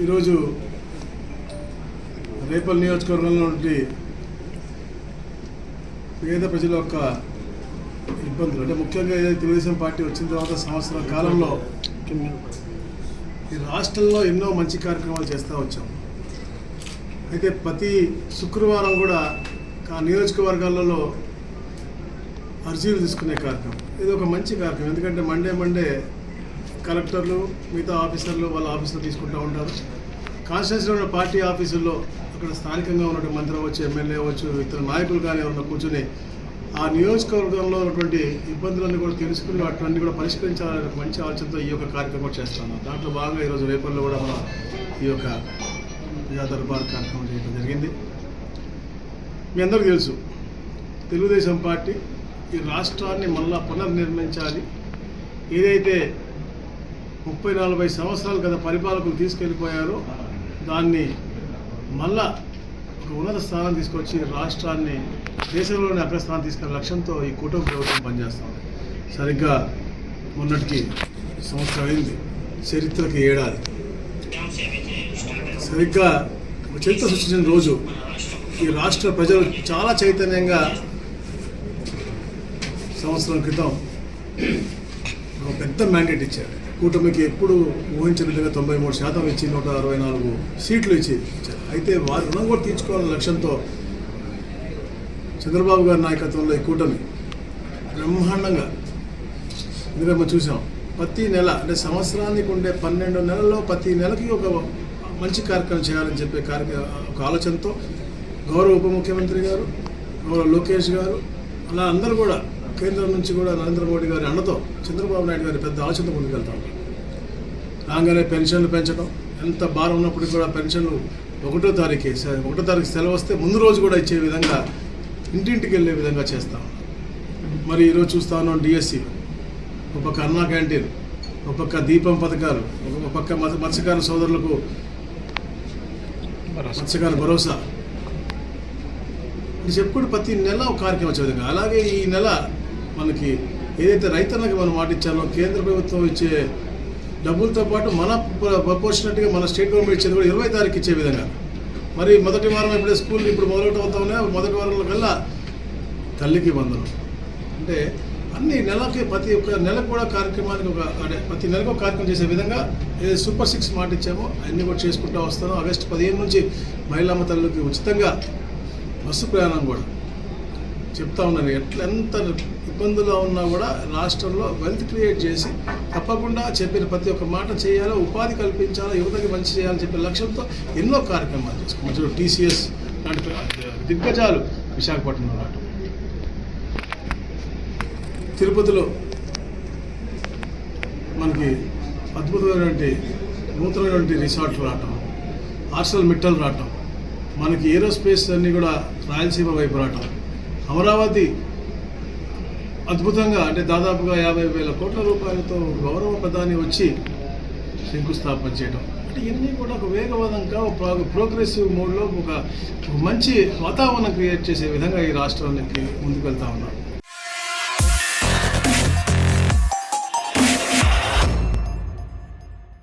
ఈరోజు రేపల్ నియోజకవర్గంలో నుండి పేద ప్రజల యొక్క ఇబ్బందులు అంటే ముఖ్యంగా తెలుగుదేశం పార్టీ వచ్చిన తర్వాత సంవత్సరం కాలంలో ఈ రాష్ట్రంలో ఎన్నో మంచి కార్యక్రమాలు చేస్తూ వచ్చాం. అయితే ప్రతి శుక్రవారం కూడా ఆ నియోజకవర్గాలలో అర్జీలు తీసుకునే కార్యక్రమం ఇది ఒక మంచి కార్యక్రమం. ఎందుకంటే మండే కలెక్టర్లు మిగతా ఆఫీసర్లు వాళ్ళ ఆఫీసులో తీసుకుంటూ ఉంటారు. కాన్స్టిట్యూన్సీలో ఉన్న పార్టీ ఆఫీసుల్లో అక్కడ స్థానికంగా ఉన్నటువంటి మంత్రి అవ్వచ్చు, ఎమ్మెల్యే అవ్వచ్చు, ఇతర నాయకులు కానీ ఎవరన్నా కూర్చొని ఆ నియోజకవర్గంలో ఉన్నటువంటి ఇబ్బందులన్నీ కూడా తెలుసుకుని వాటిని కూడా పరిష్కరించాలనే మంచి ఆలోచనతో ఈ యొక్క కార్యక్రమం చేస్తున్నాం. దాంట్లో భాగంగా ఈరోజు రేపల్లో కూడా మనం ఈ యొక్క ప్రజా దర్బార్ కార్యక్రమం చేయడం జరిగింది. మీ అందరికీ తెలుసు, తెలుగుదేశం పార్టీ ఈ రాష్ట్రాన్ని మళ్ళా పునర్నిర్మించాలి. ఏదైతే 30-40 సంవత్సరాలు గత పరిపాలకులు తీసుకెళ్ళిపోయారో దాన్ని మళ్ళా ఒక ఉన్నత స్థానం తీసుకొచ్చి రాష్ట్రాన్ని దేశంలోని అగ్రస్థానం తీసుకునే లక్ష్యంతో ఈ కూటమి ప్రభుత్వం పనిచేస్తాం. సరిగ్గా మొన్నటికి సంవత్సరం అయింది, చరిత్రకి ఏడాది. సరిగ్గా చరిత్ర సృష్టించిన రోజు ఈ రాష్ట్ర ప్రజలు చాలా చైతన్యంగా సంవత్సరం క్రితం ఒక పెద్ద మ్యాండేట్ ఇచ్చారు. కూటమికి ఎప్పుడు ఊహించిన విధంగా 93% ఇచ్చి 164 సీట్లు ఇచ్చారు. అయితే వారి రుణం కూడా తీర్చుకోవాలనే లక్ష్యంతో చంద్రబాబు గారి నాయకత్వంలో ఈ కూటమి బ్రహ్మాండంగా, ఎందుకంటే మనం చూసాం ప్రతి నెల అంటే సంవత్సరానికి ఉండే 12 నెలల్లో ప్రతి నెలకి ఒక మంచి కార్యక్రమం చేయాలని చెప్పే ఒక ఆలోచనతో గౌరవ ఉప ముఖ్యమంత్రి గారు, గౌరవ లోకేష్ గారు, అలా అందరూ కూడా కేంద్రం నుంచి కూడా నరేంద్ర మోడీ గారి అండతో చంద్రబాబు నాయుడు గారి పెద్ద ఆలోచనతో ముందుకెళ్తాం. రాగానే పెన్షన్లు పెంచడం, ఎంత భారం ఉన్నప్పటికీ కూడా పెన్షన్లు 1వ తారీఖు సెలవు వస్తే ముందు రోజు కూడా ఇచ్చే విధంగా ఇంటింటికి వెళ్ళే విధంగా చేస్తాం. మరి ఈరోజు చూస్తా ఉన్నాం డిఎస్సి, ఒక పక్క అన్నా క్యాంటీన్, ఒక పక్క దీపం పథకాలు, ఒక పక్క మత్స్యకార సోదరులకు మత్స్యకార భరోసా ఇది చెప్పుకుంటూ ప్రతి నెల ఒక కార్యక్రమం వచ్చే విధంగా. అలాగే ఈ నెల మనకి ఏదైతే రైతన్నకి మనం మాట ఇచ్చామో కేంద్ర ప్రభుత్వం ఇచ్చే డబ్బులతో పాటు మన ప్రపోర్షనట్గా మన స్టేట్ గవర్నమెంట్ ఇచ్చేది కూడా 20వ తారీఖు ఇచ్చే విధంగా. మరి మొదటి వారం ఎప్పుడే స్కూల్ ఇప్పుడు మొదలవుతా ఉన్నాయి, మొదటి వారంలో కల్లా తల్లికి వందనం అంటే అన్ని నెలకి ప్రతి ఒక్క నెలకు కూడా కార్యక్రమానికి అంటే ప్రతి నెలకు ఒక కార్యక్రమం చేసే విధంగా ఏదైతే సూపర్ 6 మాట ఇచ్చామో అన్నీ కూడా చేసుకుంటూ వస్తాను. ఆగస్టు 15 నుంచి మహిళమ్మ తల్లులకి ఉచితంగా బస్సు ప్రయాణం కూడా చెప్తా ఉన్నాను. ఎంత ఇబ్బందుల్లో ఉన్నా కూడా రాష్ట్రంలో వెల్త్ క్రియేట్ చేసి తప్పకుండా చెప్పిన ప్రతి ఒక్క మాట చేయాలో, ఉపాధి కల్పించాలో, యువతకి మంచి చేయాలని చెప్పే లక్ష్యంతో ఎన్నో కార్యక్రమాలు చేసుకున్నాం. మధ్యలో టీసీఎస్ లాంటి దిగ్గజాలు విశాఖపట్నంలో రావటం, తిరుపతిలో మనకి అద్భుతమైనటువంటి నూతనమైనటువంటి రిసార్ట్లు రావటం, ఆర్సెల్ మిట్టల్ రావటం, మనకి ఏరోస్పేస్ అన్నీ కూడా రాయలసీమ వైపు రావటం, అమరావతి అద్భుతంగా అంటే దాదాపుగా 50,000 కోట్ల రూపాయలతో గౌరవ ప్రధాని వచ్చి శంకుస్థాపన చేయడం అంటే ఇవన్నీ కూడా ఒక వేగవంతంగా ఒక ప్రోగ్రెసివ్ మోడ్లో ఒక మంచి వాతావరణం క్రియేట్ చేసే విధంగా ఈ రాష్ట్రానికి ముందుకు వెళ్తా ఉన్నాం.